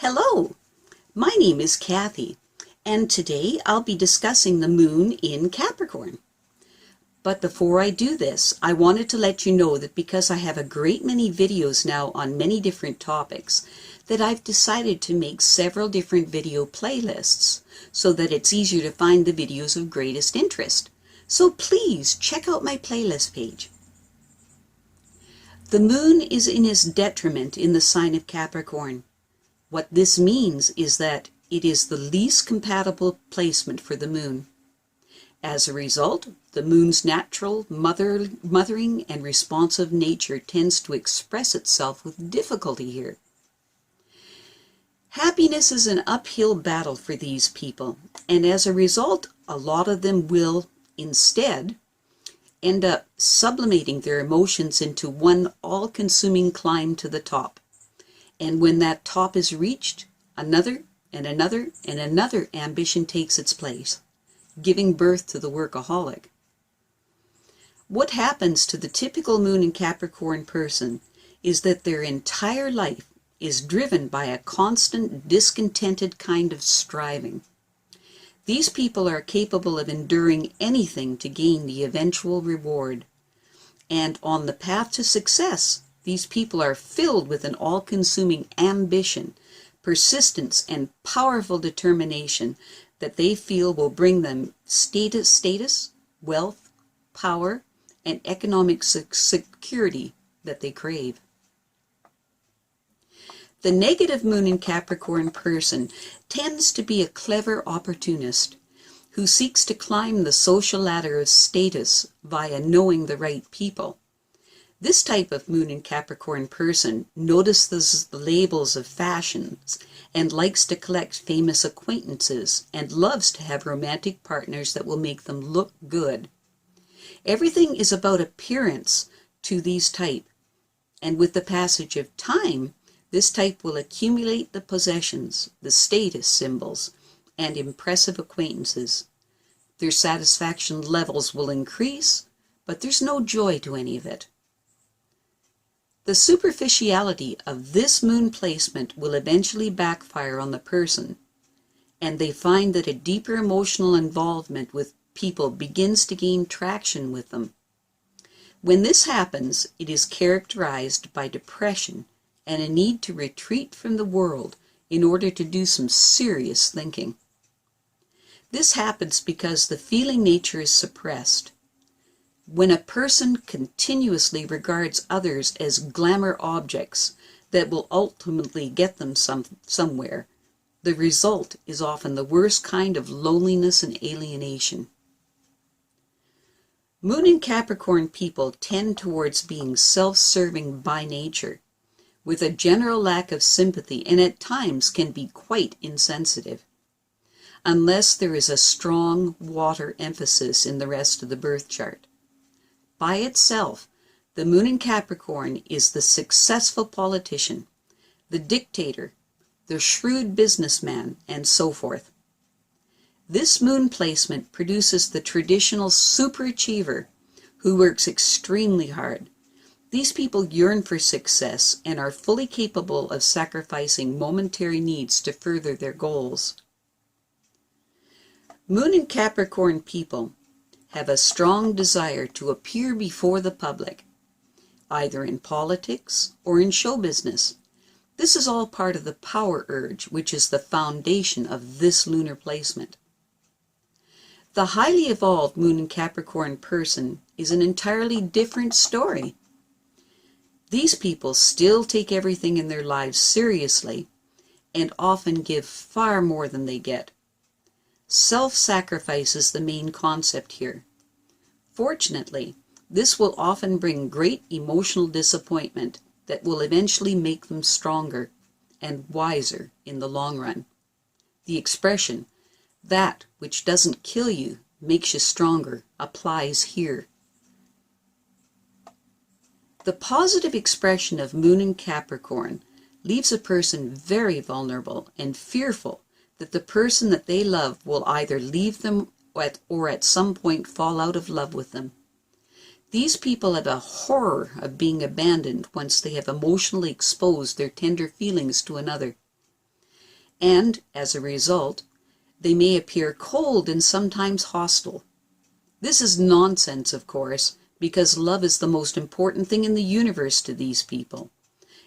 Hello, my name is Kathy, and today I'll be discussing the moon in Capricorn. But before I do this, I wanted to let you know that because I have a great many videos now on many different topics, that I've decided to make several different video playlists so that it's easier to find the videos of greatest interest. So please check out my playlist page. The moon is in its detriment in the sign of Capricorn. What this means is that it is the least compatible placement for the moon. As a result, the moon's natural mothering and responsive nature tends to express itself with difficulty here. Happiness is an uphill battle for these people, and as a result, a lot of them will, instead, end up sublimating their emotions into one all-consuming climb to the top. And when that top is reached, another and another and another ambition takes its place, giving birth to the workaholic. What happens to the typical moon in Capricorn person is that their entire life is driven by a constant, discontented kind of striving. These people are capable of enduring anything to gain the eventual reward. And on the path to success, these people are filled with an all-consuming ambition, persistence, and powerful determination that they feel will bring them status, wealth, power, and economic security that they crave. The negative moon in Capricorn person tends to be a clever opportunist who seeks to climb the social ladder of status via knowing the right people. This type of moon in Capricorn person notices the labels of fashions and likes to collect famous acquaintances and loves to have romantic partners that will make them look good. Everything is about appearance to these type, and with the passage of time, this type will accumulate the possessions, the status symbols, and impressive acquaintances. Their satisfaction levels will increase, but there's no joy to any of it. The superficiality of this moon placement will eventually backfire on the person, and they find that a deeper emotional involvement with people begins to gain traction with them. When this happens, it is characterized by depression and a need to retreat from the world in order to do some serious thinking. This happens because the feeling nature is suppressed. When a person continuously regards others as glamour objects that will ultimately get them somewhere, the result is often the worst kind of loneliness and alienation. Moon and Capricorn people tend towards being self-serving by nature, with a general lack of sympathy, and at times can be quite insensitive, unless there is a strong water emphasis in the rest of the birth chart. By itself, the moon in Capricorn is the successful politician, the dictator, the shrewd businessman, and so forth. This moon placement produces the traditional superachiever who works extremely hard. These people yearn for success and are fully capable of sacrificing momentary needs to further their goals. Moon and Capricorn people have a strong desire to appear before the public, either in politics or in show business. This is all part of the power urge, which is the foundation of this lunar placement. The highly evolved Moon and Capricorn person is an entirely different story. These people still take everything in their lives seriously and often give far more than they get. Self-sacrifice is the main concept here. Fortunately, this will often bring great emotional disappointment that will eventually make them stronger and wiser in the long run. The expression, "that which doesn't kill you makes you stronger," applies here. The positive expression of Moon in Capricorn leaves a person very vulnerable and fearful that the person that they love will either leave them or at some point fall out of love with them. These people have a horror of being abandoned once they have emotionally exposed their tender feelings to another. and, as a result, they may appear cold and sometimes hostile. This is nonsense, of course, because love is the most important thing in the universe to these people,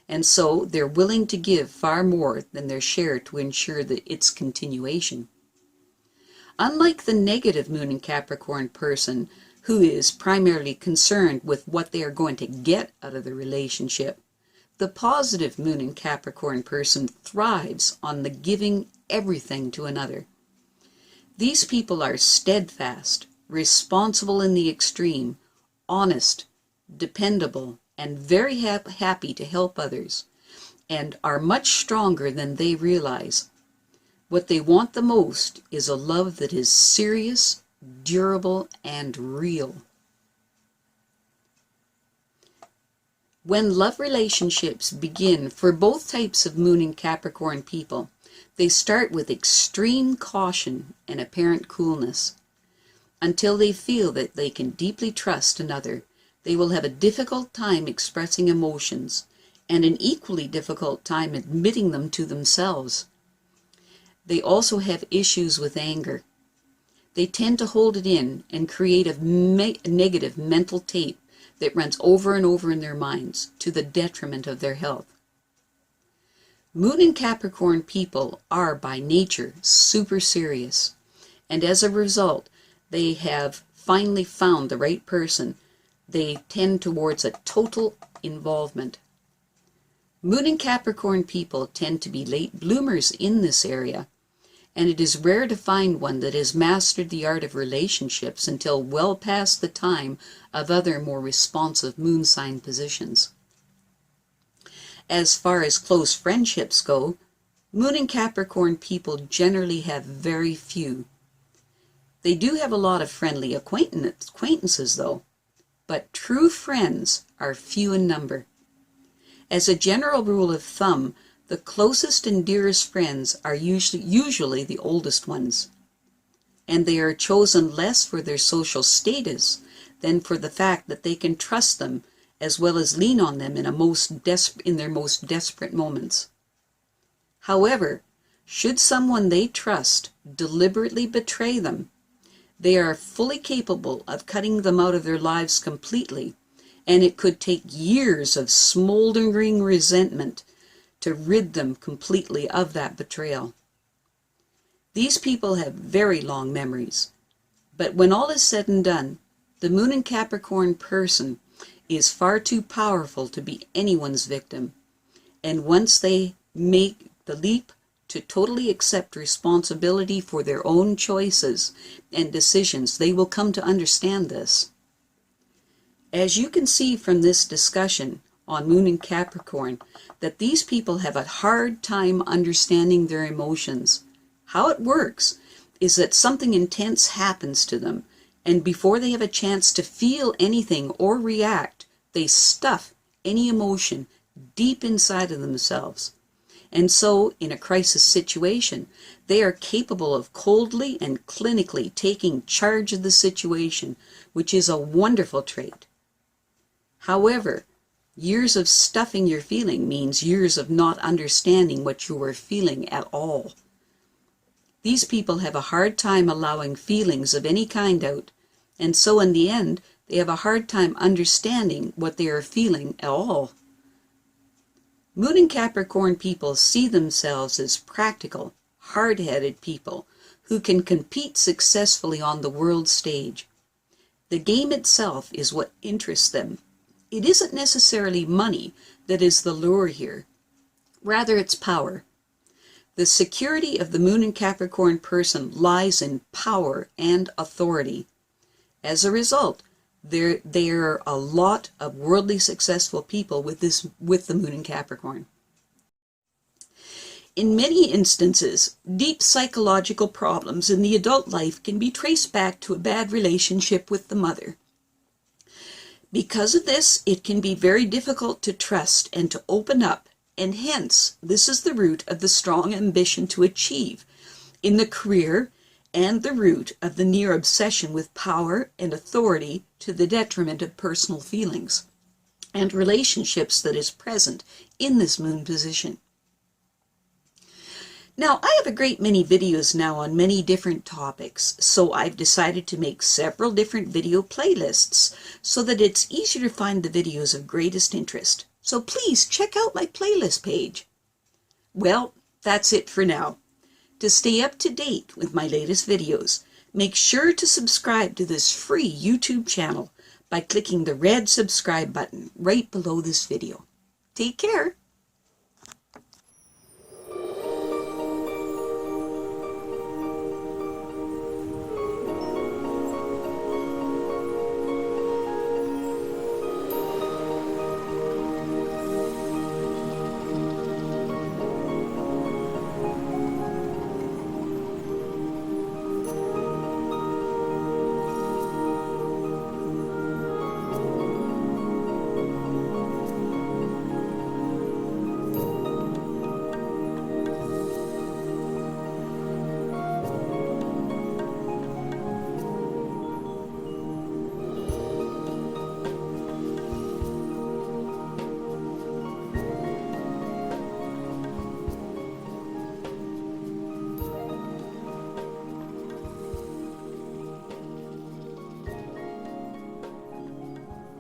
and so they're willing to give far more than their share to ensure its continuation. Unlike the negative Moon in Capricorn person, who is primarily concerned with what they are going to get out of the relationship, the positive Moon in Capricorn person thrives on the giving everything to another. These people are steadfast, responsible in the extreme, honest, dependable, and very happy to help others, and are much stronger than they realize. What they want the most is a love that is serious, durable, and real. When love relationships begin for both types of Moon in Capricorn people, they start with extreme caution and apparent coolness. Until they feel that they can deeply trust another, they will have a difficult time expressing emotions, and an equally difficult time admitting them to themselves. They also have issues with anger. They tend to hold it in and create a negative mental tape that runs over and over in their minds to the detriment of their health. Moon in Capricorn people are by nature super serious, and as a result, they have finally found the right person. They tend towards a total involvement. Moon in Capricorn people tend to be late bloomers in this area, and it is rare to find one that has mastered the art of relationships until well past the time of other more responsive moon sign positions. As far as close friendships go, Moon in Capricorn people generally have very few. They do have a lot of friendly acquaintances though, but true friends are few in number. As a general rule of thumb, the closest and dearest friends are usually the oldest ones, and they are chosen less for their social status than for the fact that they can trust them as well as lean on them in their most desperate moments. However, should someone they trust deliberately betray them, they are fully capable of cutting them out of their lives completely, and it could take years of smoldering resentment to rid them completely of that betrayal. These people have very long memories, but when all is said and done, the Moon in Capricorn person is far too powerful to be anyone's victim, and once they make the leap to totally accept responsibility for their own choices and decisions, they will come to understand this. As you can see from this discussion on Moon in Capricorn, that these people have a hard time understanding their emotions. How it works is that something intense happens to them, and before they have a chance to feel anything or react, they stuff any emotion deep inside of themselves. And so, in a crisis situation, they are capable of coldly and clinically taking charge of the situation, which is a wonderful trait. However, years of stuffing your feeling means years of not understanding what you are feeling at all. These people have a hard time allowing feelings of any kind out, and so in the end, they have a hard time understanding what they are feeling at all. Moon in Capricorn people see themselves as practical, hard-headed people who can compete successfully on the world stage. The game itself is what interests them. It isn't necessarily money that is the lure here. Rather, it's power. The security of the Moon in Capricorn person lies in power and authority. As a result, there are a lot of worldly successful people with the Moon in Capricorn. In many instances, deep psychological problems in the adult life can be traced back to a bad relationship with the mother. Because of this, it can be very difficult to trust and to open up, and hence, this is the root of the strong ambition to achieve in the career and the root of the near obsession with power and authority to the detriment of personal feelings and relationships that is present in this moon position. Now, I have a great many videos now on many different topics, so I've decided to make several different video playlists so that it's easier to find the videos of greatest interest. So please check out my playlist page. Well, that's it for now. To stay up to date with my latest videos, make sure to subscribe to this free YouTube channel by clicking the red subscribe button right below this video. Take care.